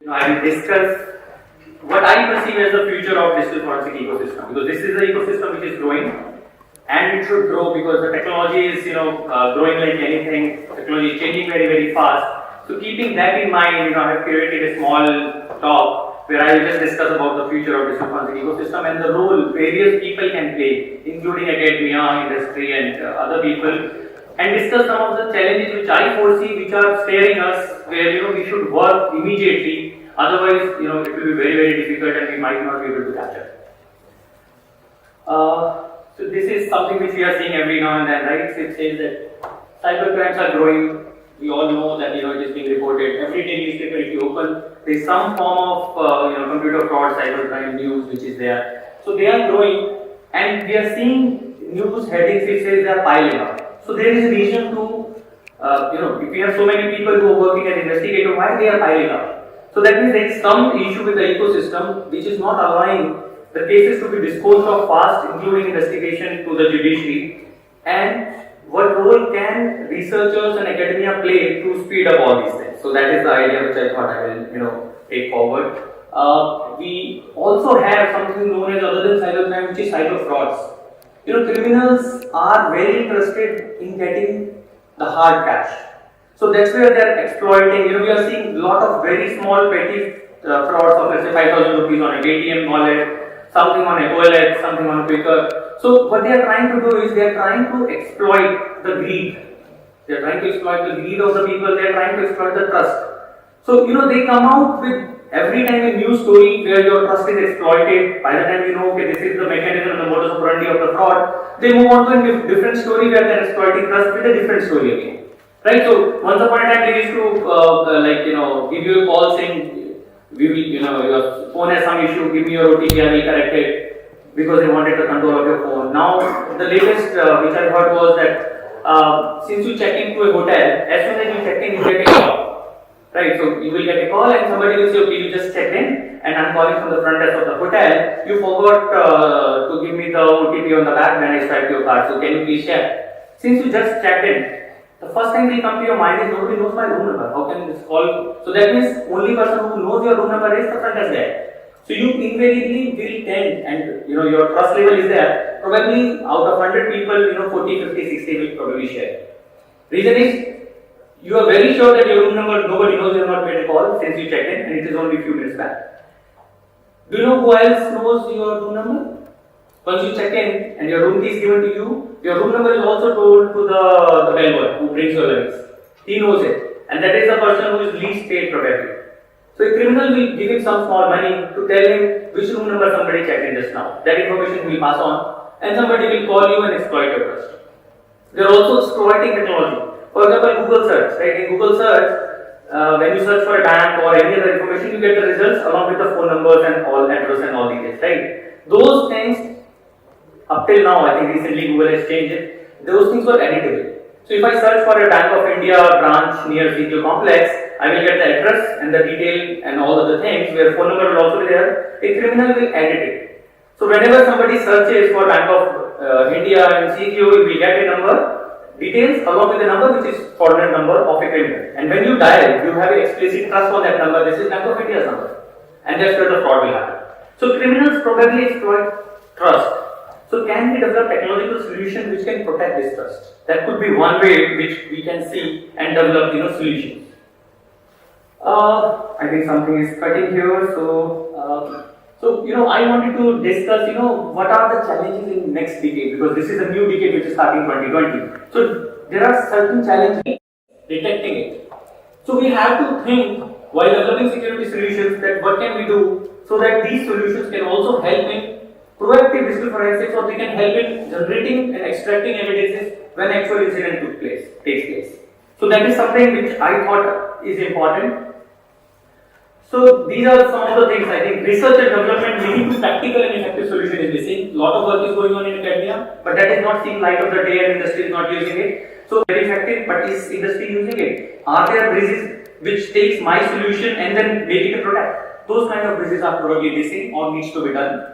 I will discuss what I perceive as the future of digital forensic ecosystem, because this is the ecosystem which is growing, and it should grow because the technology is growing like anything. Technology is changing very, very fast. So keeping that in mind, I have created a small talk where I will just discuss about the future of digital forensic ecosystem and the role various people can play, including academia, industry, and other people, and discuss some of the challenges which I foresee, which are staring us, where we should work immediately. Otherwise, it will be very, very difficult, and we might not be able to catch up. So this is something which we are seeing every now and then, right? So it says that cybercrimes are growing. We all know that it is being reported every day. Newspaper, if you open, there is some form of computer fraud, cybercrime news which is there. So they are growing, and we are seeing news headings which says they are piling up. So there is a reason to, if we have so many people who are working as investigators, why they are piling up? So that means there is some issue with the ecosystem which is not allowing the cases to be disposed of fast, including investigation to the judiciary. And what role can researchers and academia play to speed up all these things? So that is the idea which I thought I will, take forward. We also have something known as, other than cybercrime, which is cyber frauds. Criminals are very interested in getting the hard cash. So that's where they are exploiting. We are seeing a lot of very small petty frauds of, let's say, 5,000 rupees on a ATM wallet, something on a OLX, something on Quicker. So what they are trying to do is they are trying to exploit the greed. They are trying to exploit the greed of the people. They are trying to exploit the trust. So they come out with every time a new story where your trust is exploited. By the time okay, this is the mechanism and the modus operandi of the fraud, they move on to a different story where they are exploiting trust with a different story again. Right? So once upon a time they used to give you a call saying, we will, your phone has some issue, give me your OTP, I will correct it, because they wanted the control of your phone. Now the latest which I heard was that since you check into a hotel, as soon as you check in, you get a call. Right, so you will get a call and somebody will say, okay, you just checked in and I'm calling from the front desk of the hotel. You forgot to give me the OTP on the back when I swiped your card. So can you please share? Since you just checked in, the first thing will come to your mind is, nobody knows my room number. How can this call? So that means only person who knows your room number is the front desk guy. So you invariably will tend, and your trust level is there. Probably out of 100 people, 40, 50, 60 will probably share. Reason is, you are very sure that your room number, nobody knows, you have not made a call since you checked in and it is only a few minutes back. Do you know who else knows your room number? Once you check in and your room key is given to you, your room number is also told to the bellboy who brings your luggage. He knows it, and that is the person who is least paid probably. So a criminal will give him some small money to tell him which room number somebody checked in just now. That information will pass on, and somebody will call you and exploit your trust. They are also exploiting technology. For example, Google search. Right? In Google search, when you search for a bank or any other information, you get the results along with the phone numbers and all address and all details. Right? Those things, up till now, I think recently Google has changed it. Those things were editable. So if I search for a Bank of India branch near CQ complex, I will get the address and the detail and all other things where phone number will also be there. A criminal will edit it. So whenever somebody searches for Bank of India and CQ, we will get a number. Details along with the number which is fraudulent number of a criminal. And when you dial, you have an explicit trust on that number. This is Bank of India's number. And that's where the fraud will happen. So criminals probably exploit trust. So can we develop technological solution which can protect this trust? That could be one way which we can see and develop solutions. I think something is cutting here. So I wanted to discuss, what are the challenges in next decade, because this is a new decade which is starting 2020. So there are certain challenges detecting it. So we have to think while developing security solutions that what can we do so that these solutions can also help in proactive digital forensics, or they can help in generating and extracting evidences when actual incident takes place. So that is something which I thought is important. So these are some of the things. I think research and development leading to practical and effective solution is missing. A lot of work is going on in academia, but that is not seeing light of the day and industry is not using it. So very effective, but is industry using it? Are there bridges which takes my solution and then make it a product? Those kind of bridges are probably missing or needs to be done.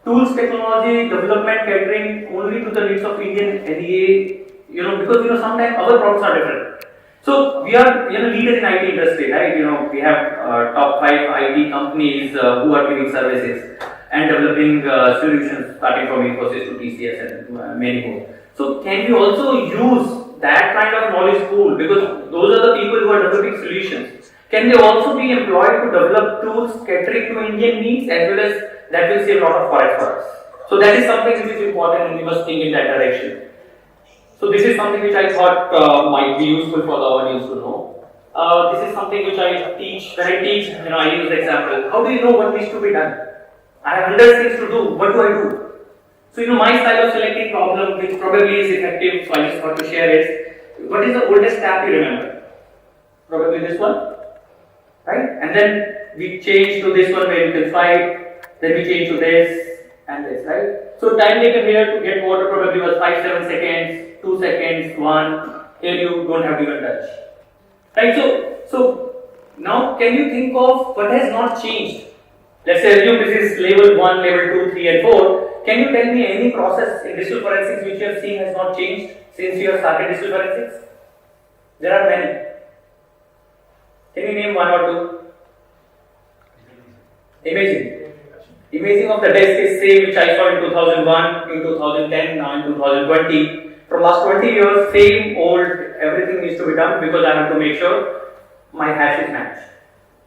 Tools, technology, development catering only to the needs of Indian NEA, because sometimes our problems are different. So we are leaders in IT industry, right? We have top 5 IT companies who are giving services and developing solutions starting from Infosys to TCS and many more. So can we also use that kind of knowledge pool, because those are the people who are developing solutions? Can they also be employed to develop tools catering to Indian needs, as well as that will save a lot of forex for us? So that is something which is important, and we must think in that direction. So this is something which I thought might be useful for the audience to know. This is something which I teach. When I teach, I use the example. How do you know what needs to be done? I have 100 things to do. What do I do? So my style of selecting problem, which probably is effective, so I just thought to share is, what is the oldest tab you remember? Probably this one, right? And then we change to this one where you can swipe. Then we change to this and this, right? So time taken here to get water probably was 5-7 seconds, 2 seconds, 1. Here you don't have to even touch, right? So now can you think of what has not changed? Let's say assume this is level 1, level 2, 3 and 4. Can you tell me any process in digital forensics which you have seen has not changed since you have started digital forensics? There are many. Can you name one or two? Imaging. Imaging of the desk is same which I saw in 2001, in 2010, now in 2020. From last 20 years, same old, everything needs to be done because I have to make sure my hash is matched.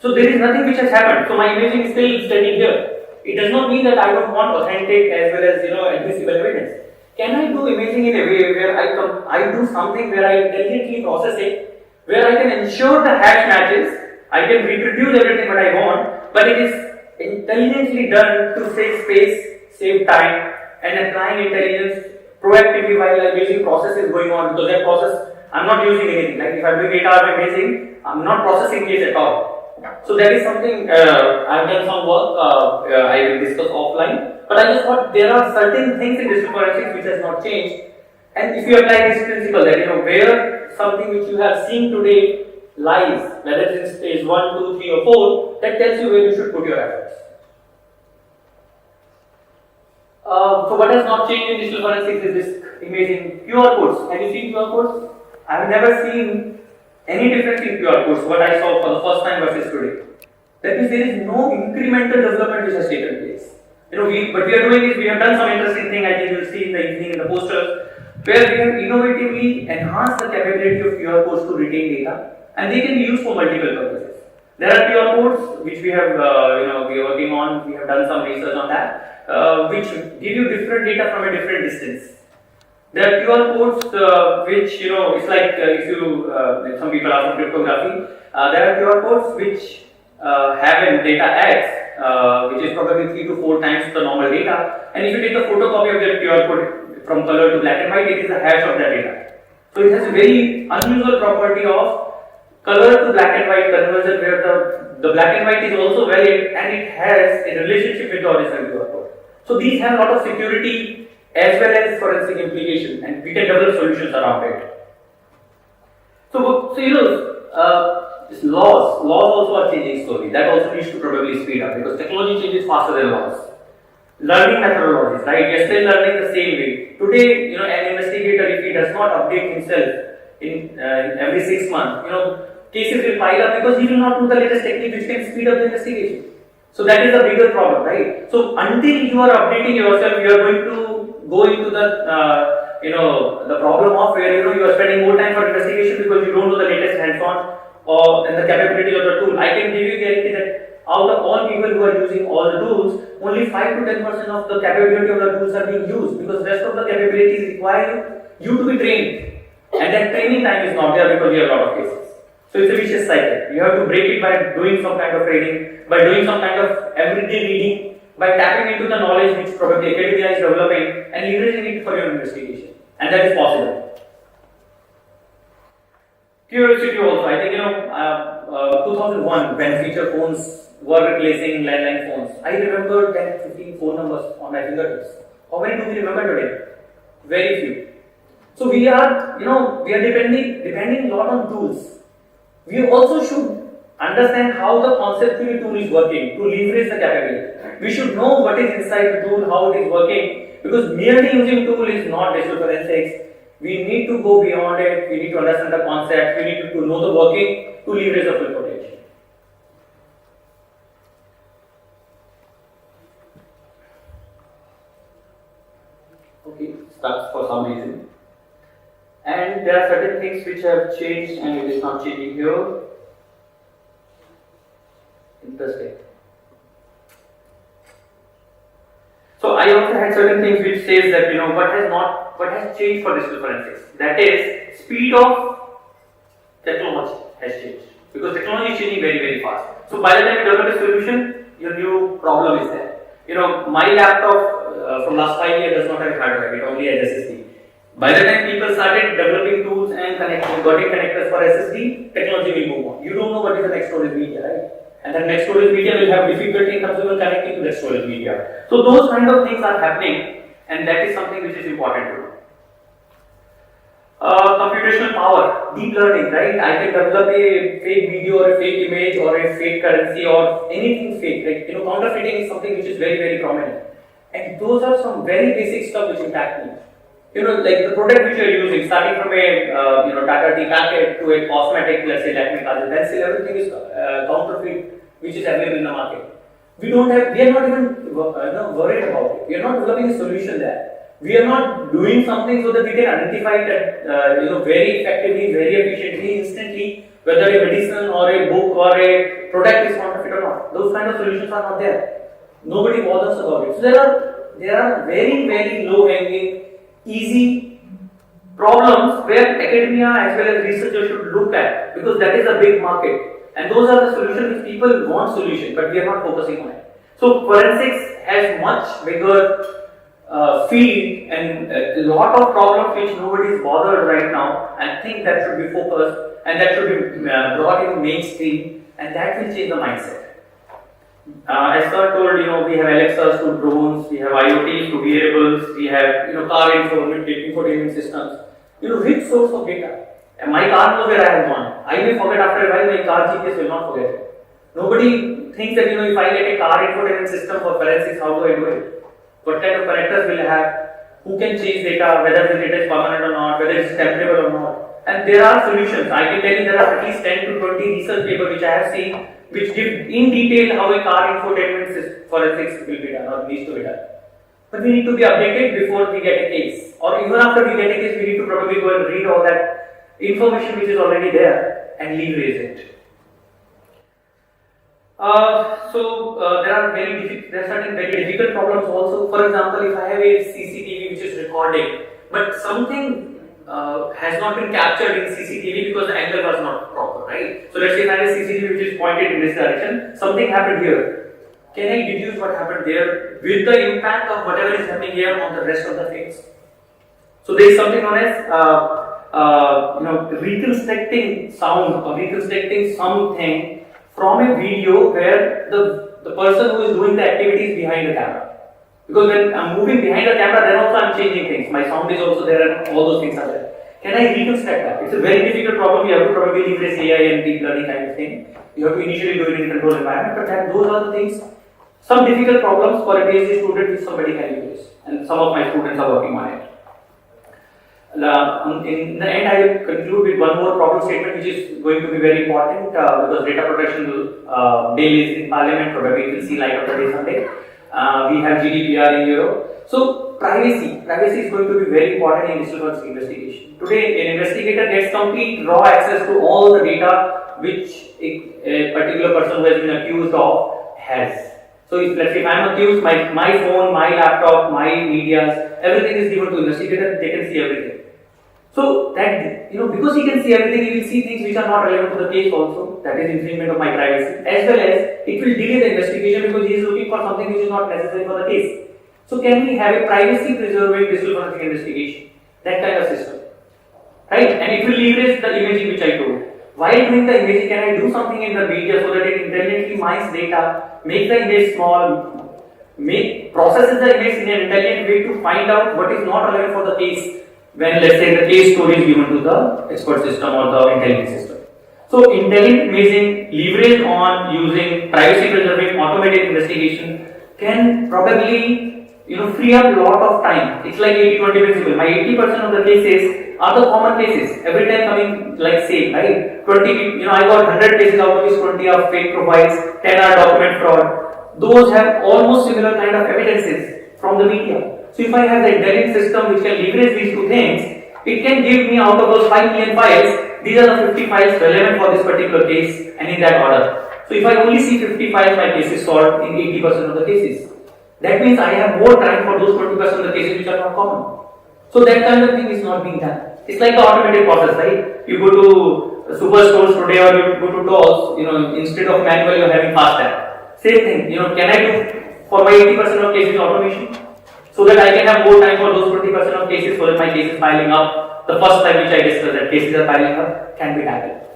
So there is nothing which has happened. So my imaging is still standing here. It does not mean that I don't want authentic as well as admissible evidence. Can I do imaging in a way where I do something where I intelligently process it, where I can ensure the hash matches, I can reproduce everything what I want, but it is intelligently done to save space, save time, and applying intelligence proactively while a imaging process is going on, because that process I'm not using anything. Like if I'm doing 8 hours imaging, I'm not processing it at all. So that is something I've done some work. I will discuss offline. But I just thought there are certain things in digital forensics which has not changed. And if you apply this principle that where something which you have seen today lies, whether it is in stage 1, 2, 3 or 4, that tells you where you should put your efforts. So what has not changed in digital forensics is this imaging QR codes. Have you seen QR codes? I have never seen any difference in QR codes, what I saw for the first time versus today. That means there is no incremental development which has taken place. What we are doing is we have done some interesting thing, I think you will see in the evening in the posters, where we have innovatively enhanced the capability of QR codes to retain data, and they can be used for multiple purposes. There are QR codes which we have, we are working on, we have done some research on that, which give you different data from a different distance. There are QR codes which, it's like if some people are from cryptography, there are QR codes which have a data X, which is probably 3 to 4 times the normal data, and if you take the photocopy of that QR code from color to black and white, it is the hash of that data. So it has a very unusual property of color to black and white conversion, where the black and white is also valid and it has a relationship with the original QR code. So these have a lot of security as well as forensic implication, and we can develop solutions around it. So these laws also are changing slowly. That also needs to probably speed up because technology changes faster than laws. Learning methodologies, right? We are still learning the same way. Today, an investigator, if he does not update himself in every 6 months, cases will pile up because he will not know the latest technique which can speed up the investigation. So that is a bigger problem, right? So until you are updating yourself, you are going to go into the problem of where you are spending more time for investigation because you don't know the latest hands-on or and the capability of the tool. I can give you guarantee that out of all people who are using all the tools, only 5 to 10% of the capability of the tools are being used, because rest of the capabilities require you to be trained, and that training time is not there because you have a lot of cases. So it's a vicious cycle. You have to break it by doing some kind of training, by doing some kind of everyday reading, by tapping into the knowledge which probably academia is developing and leveraging it for your investigation, and that is possible. Curiosity also, I think 2001 when feature phones were replacing landline phones, I remember 10, 15 phone numbers on my fingertips. How many do we remember today? Very few. So we are depending a lot on tools. We also should understand how the conceptual tool is working to leverage the capability. We should know what is inside the tool, how it is working, because merely using tool is not digital forensics. We need to go beyond it, we need to understand the concept, we need to know the working to leverage the full potential. Okay, stuck for some reason. And there are certain things which have changed and it is not changing here. Interesting. So I also had certain things which says that what has changed for digital forensics. That is, speed of technology has changed because technology is changing very, very fast. So by the time you develop a solution, your new problem is there. My laptop from last 5 years does not have a hard drive; it only has SSD. By the time people started developing tools and getting connectors for SSD, technology will move on. You don't know what is the next storage media, right? And the next storage media will have difficulty in terms of connecting to the storage media. So those kind of things are happening, and that is something which is important to know. Computational power, deep learning, right? I can develop a fake video or a fake image or a fake currency or anything fake. Like counterfeiting is something which is very, very prominent, and those are some very basic stuff which impact me. Like the product which you are using, starting from a Tata tea packet to a cosmetic, let's say Lakme Kajal pencil, everything is counterfeit, which is available in the market. We are not even worried about it. We are not developing a solution there. We are not doing something so that we can identify that very effectively, very efficiently, instantly, whether a medicine or a book or a product is counterfeit or not. Those kind of solutions are not there. Nobody bothers about it. So there are very, very low hanging, easy problems where academia as well as researchers should look at, because that is a big market, and those are the solutions which people want solution, but we are not focusing on it. So forensics has much bigger field and a lot of problems which nobody is bothered right now, and think that should be focused and that should be brought in mainstream, and that will change the mindset. As sir told, we have Alexas to drones, we have IoTs to wearables, we have car infotainment systems. Rich source of data. And my car knows where I have gone. I may forget after a while, my car GPS will not forget it. Nobody thinks that if I get a car infotainment system for forensics, how do I do it? What kind of connectors will I have? Who can change data, whether the data is permanent or not, whether it is temporary or not. And there are solutions. I can tell you there are at least 10 to 20 research papers which I have seen, which give in detail how a car infotainment forensics will be done or needs to be done. But we need to be updated before we get a case, or even after we get a case, we need to probably go and read all that information which is already there and leverage it. There are certain very difficult problems also. For example, if I have a CCTV which is recording, but something has not been captured in CCTV because the angle was not proper, right? So let's say I have a CCTV which is pointed in this direction, something happened here. Can I deduce what happened there with the impact of whatever is happening here on the rest of the things? So there is something known as reconstructing sound or reconstructing something from a video where the person who is doing the activity is behind the camera. Because when I'm moving behind the camera, then also I'm changing things. My sound is also there and all those things are there. Can I reconstruct that? It's a very difficult problem. You have to probably leverage AI and deep learning kind of thing. You have to initially do it in a controlled environment, but those are the things, some difficult problems for a PhD student which somebody can use. And some of my students are working on it. In the end, I will conclude with one more problem statement which is going to be very important because data protection bill is in Parliament, probably it will see light of the day someday. We have GDPR in Europe. So privacy is going to be very important in digital forensic investigation. Today, an investigator gets complete raw access to all the data which a particular person who has been accused of has. So let's say if I am accused, my phone, my laptop, my medias, everything is given to investigator, they can see everything. So that, because he can see everything, he will see things which are not relevant to the case also, that is infringement of my privacy, as well as it will delay the investigation because he is looking for something which is not necessary for the case. So can we have a privacy preserving digital forensic investigation? That kind of system. Right? And it will leverage the imaging which I told. While doing the imaging, can I do something in the media so that it intelligently mines data, make the image small, processes the image in an intelligent way to find out what is not relevant for the case when, let's say, the case story is given to the expert system or the intelligence system. So intelligent imaging leveraged on using privacy preserving automated investigation can probably free up a lot of time. It's like 80-20 principle. My 80% of the cases are the common cases. Every time coming like same, right? 20, I got 100 cases, out of these 20 are fake profiles, 10 are document fraud. Those have almost similar kind of evidences from the media. So if I have the intelligence system which can leverage these two things, it can give me out of those 5 million files, these are the 50 files relevant for this particular case and in that order. So if I only see 50 files, my case is solved in 80% of the cases. That means I have more time for those 20% of the cases which are not common. So that kind of thing is not being done. It's like the automated process, right? You go to superstores today or you go to Toys, instead of manual you're having FASTag. Same thing, can I do for my 80% of cases automation? So that I can have more time for those 20% of cases so that my case is piling up. The first time which I discussed that cases are piling up can be tackled.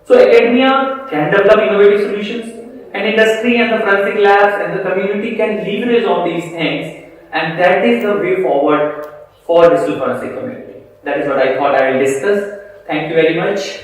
So academia can develop innovative solutions, and industry and the forensic labs and the community can leverage on these things, and that is the way forward for digital forensic community. That is what I thought I will discuss. Thank you very much.